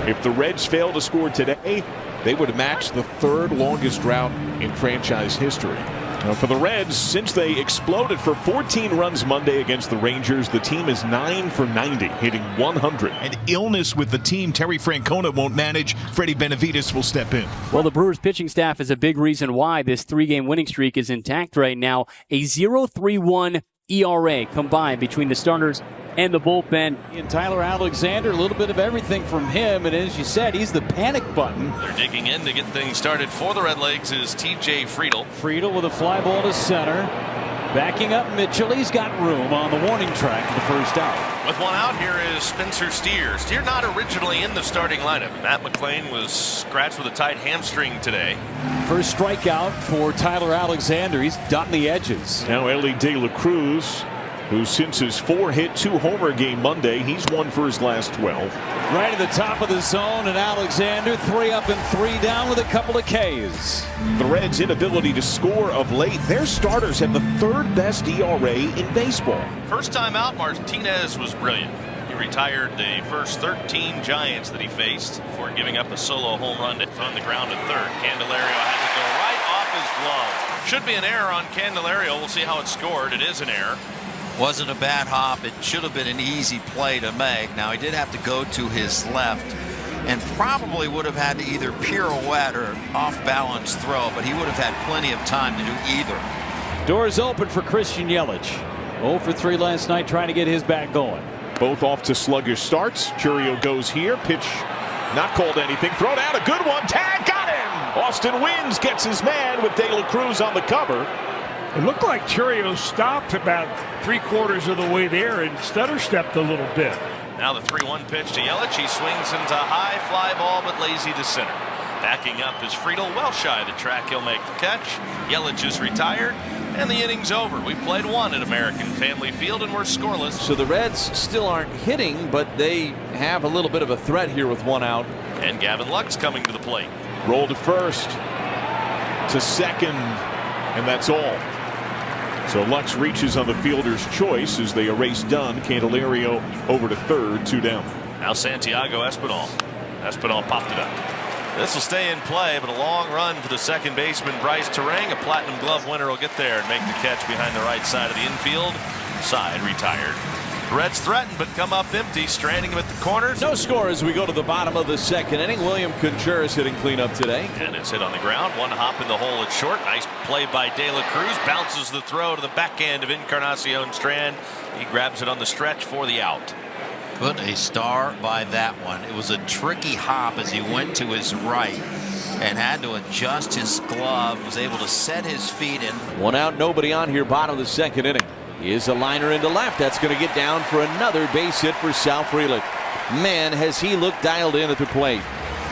If the Reds fail to score today, they would match the third longest drought in franchise history. Now for the Reds, since they exploded for 14 runs Monday against the Rangers, the team is 9 for 90, hitting 100. And illness with the team, Terry Francona won't manage. Freddie Benavides will step in. Well, the Brewers pitching staff is a big reason why this 3-game winning streak is intact right now. A 0.31 ERA combined between the starters and the bullpen. And Tyler Alexander, a little bit of everything from him. And as you said, he's the panic button. They're digging in to get things started for the Redlegs is T.J. Friedl. Friedl with a fly ball to center. Backing up Mitchell. He's got room on the warning track for the first out. With one out, here is Spencer Steer. Steer not originally in the starting lineup. Matt McLean was scratched with a tight hamstring today. First strikeout for Tyler Alexander. He's dotting the edges. Now Ellie De La Cruz, who since his 4-hit 2-homer game Monday, he's won for his last 12. Right at the top of the zone, and Alexander 3 up and 3 down with a couple of Ks. The Reds' inability to score of late, their starters have the third best ERA in baseball. First time out, Martinez was brilliant. He retired the first 13 Giants that he faced before giving up a solo home run on the ground at third. Candelario has it go right off his glove. Should be an error on Candelario. We'll see how it's scored. It is an error. Wasn't a bad hop. It should have been an easy play to make. Now he did have to go to his left and probably would have had to either pirouette or off balance throw, but he would have had plenty of time to do either. Doors open for Christian Yelich. 0 for 3 last night, trying to get his bat going. Both off to sluggish starts. Churio goes here. Pitch not called anything. Thrown out, a good one. Tag, got him. Austin Wynns gets his man with De La Cruz on the cover. It looked like Churio stopped about 3/4 of the way there and stutter stepped a little bit. Now the 3-1 pitch to Yelich. He swings into high fly ball, but lazy to center. Backing up is Friedl, well shy of the track. He'll make the catch. Yelich is retired, and the inning's over. We played one at American Family Field, and we're scoreless. So the Reds still aren't hitting, but they have a little bit of a threat here with one out. And Gavin Lux coming to the plate. Roll to first, to second, and that's all. So Lux reaches on the fielder's choice as they erase Dunn. Candelario over to third, 2 down. Now Santiago Espinal. Espinal popped it up. This will stay in play, but a long run for the second baseman, Bryce Terang. A Platinum Glove winner will get there and make the catch behind the right side of the infield. Side retired. Reds threaten, but come up empty, stranding him at the corners. No score as we go to the bottom of the second inning. William Contreras hitting cleanup today. And it's hit on the ground. One hop in the hole at short. Nice play by De La Cruz. Bounces the throw to the backhand of Encarnacion Strand. He grabs it on the stretch for the out. Put a star by that one. It was a tricky hop as he went to his right and had to adjust his glove. Was able to set his feet in. One out, nobody on here, bottom of the second inning. Is a liner into left. That's going to get down for another base hit for Sal Frelick. Man, has he looked dialed in at the plate.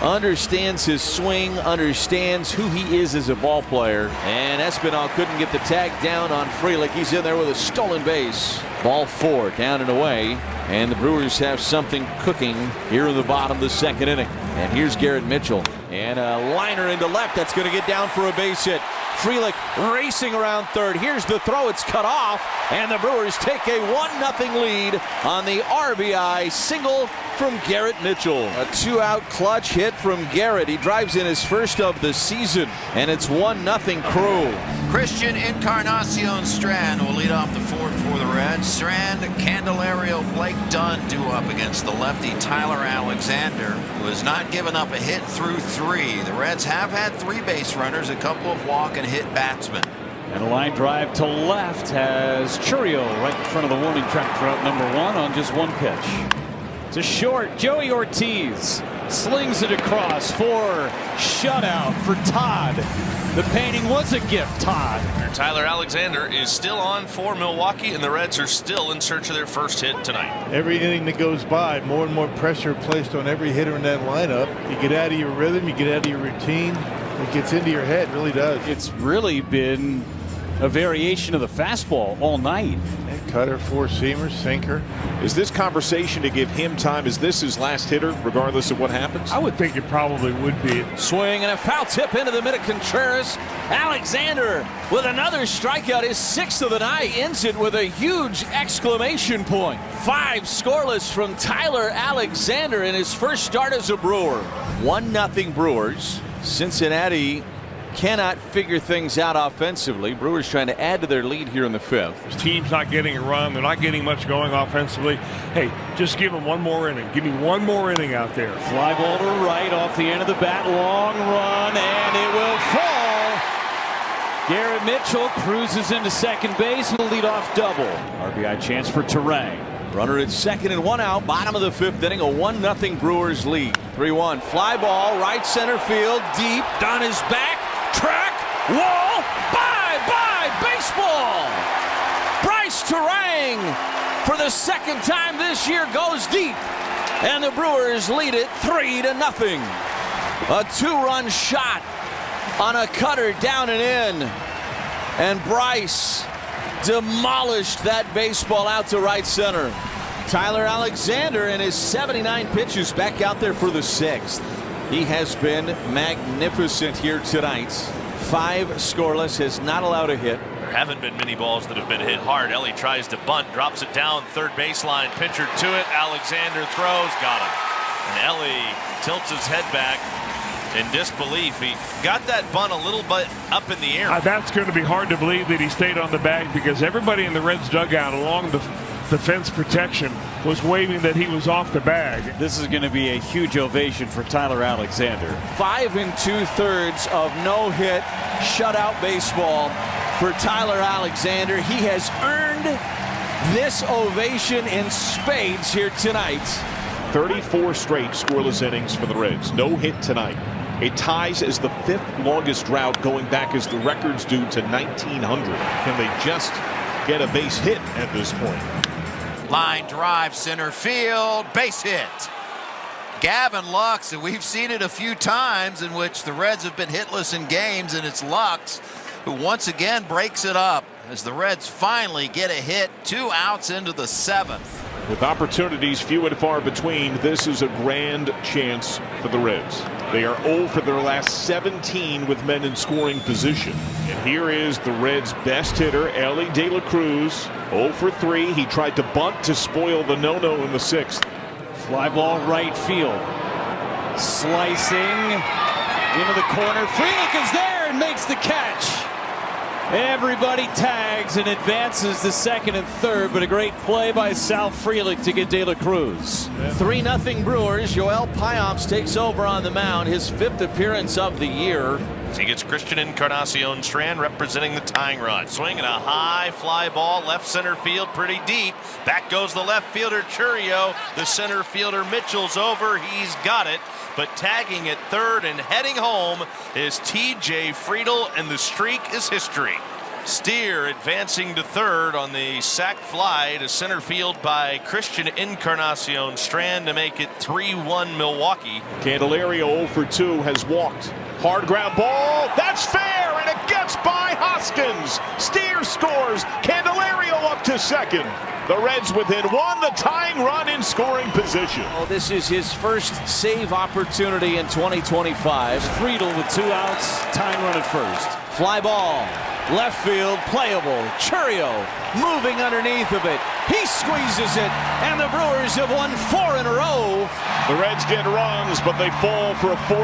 Understands his swing, understands who he is as a ball player. And Espinal couldn't get the tag down on Frelick. He's in there with a stolen base. Ball 4, down and away. And the Brewers have something cooking here in the bottom of the second inning. And here's Garrett Mitchell. And a liner into left. That's going to get down for a base hit. Frelick racing around third. Here's the throw. It's cut off. And the Brewers take a 1-0 lead on the RBI single from Garrett Mitchell. A 2-out clutch hit from Garrett. He drives in his first of the season. And it's 1-0 Crew. Christian Encarnacion Strand will lead off the fourth for the Reds. Strand, Candelario, Blake Dunn due up against the lefty Tyler Alexander, who has not given up a hit through 3. The Reds have had 3 base runners, a couple of walk and hit batsmen. And a line drive to left has Churio right in front of the warning track for out number 1 on just 1 pitch. To short, Joey Ortiz slings it across for shutout for Todd. The painting was a gift, Todd. Tyler Alexander is still on for Milwaukee, and the Reds are still in search of their first hit tonight. Every inning that goes by, more and more pressure placed on every hitter in that lineup. You get out of your rhythm, you get out of your routine. It gets into your head, really does. It's really been a variation of the fastball all night. And Cutter, four-seamer, sinker. Is this conversation to give him time? Is this his last hitter, regardless of what happens? I would think it probably would be. Swing and a foul tip into the middle. Contreras. Alexander with another strikeout. His sixth of the night ends it with a huge exclamation point. 5 scoreless from Tyler Alexander in his first start as a Brewer. 1-0 Brewers. Cincinnati cannot figure things out offensively. Brewers trying to add to their lead here in the 5th. This team's not getting a run. They're not getting much going offensively. Hey, just give them one more inning. Give me one more inning out there. Fly ball to right off the end of the bat. Long run, and it will fall. Garrett Mitchell cruises into second base with a leadoff double. RBI chance for Terang. Runner at second and 1 out. Bottom of the 5th inning. A 1-0 Brewers lead. 3-1. Fly ball right center field. Deep. On his back. Track. Wall. Bye-bye baseball. Bryce Terang for the second time this year goes deep. And the Brewers lead it 3-0. A 2-run shot on a cutter down and in. And Bryce demolished that baseball out to right center. Tyler Alexander in his 79 pitches back out there for the 6th. He has been magnificent here tonight. 5 scoreless, has not allowed a hit. There haven't been many balls that have been hit hard. Ellie tries to bunt, drops it down third baseline. Pitcher to it. Alexander throws, got him. And Ellie tilts his head back in disbelief. He got that bunt a little bit up in the air. That's going to be hard to believe that he stayed on the bag, because everybody in the Reds dugout along the fence protection was waving that he was off the bag. This is going to be a huge ovation for Tyler Alexander. 5 2/3 of no-hit shutout baseball for Tyler Alexander. He has earned this ovation in spades here tonight. 34 straight scoreless innings for the Reds. No hit tonight. It ties as the 5th longest drought, going back as the records do to 1900. Can they just get a base hit at this point? Line drive, center field, base hit. Gavin Lux, and we've seen it a few times in which the Reds have been hitless in games, and it's Lux who once again breaks it up as the Reds finally get a hit. 2 outs into the 7th. With opportunities few and far between, this is a grand chance for the Reds. They are 0 for their last 17 with men in scoring position. And here is the Reds' best hitter, Ellie De La Cruz. 0 for 3. He tried to bunt to spoil the no-no in the 6th. Fly ball right field. Slicing into the corner. Frelick is there and makes the catch. Everybody tags and advances to second and third, but a great play by Sal Frelick to get De La Cruz. 3-0 Brewers. Yoel Payamps takes over on the mound, his 5th appearance of the year. He gets Christian Encarnacion Strand representing the tying run. Swinging a high fly ball left center field, pretty deep. Back goes the left fielder Churio. The center fielder Mitchell's over. He's got it. But tagging at third and heading home is T.J. Friedel, and the streak is history. Steer advancing to third on the sac fly to center field by Christian Encarnacion Strand to make it 3-1 Milwaukee. Candelario 0 for 2 has walked. Hard ground ball. That's fair, and it gets by Hoskins. Steer scores. Candelario up to second. The Reds within 1, the tying run in scoring position. Oh, this is his first save opportunity in 2025. Friedel with 2 outs, tying run at first. Fly ball, left field, playable. Churio moving underneath of it. He squeezes it, and the Brewers have won 4 in a row. The Reds get runs, but they fall for a 4th.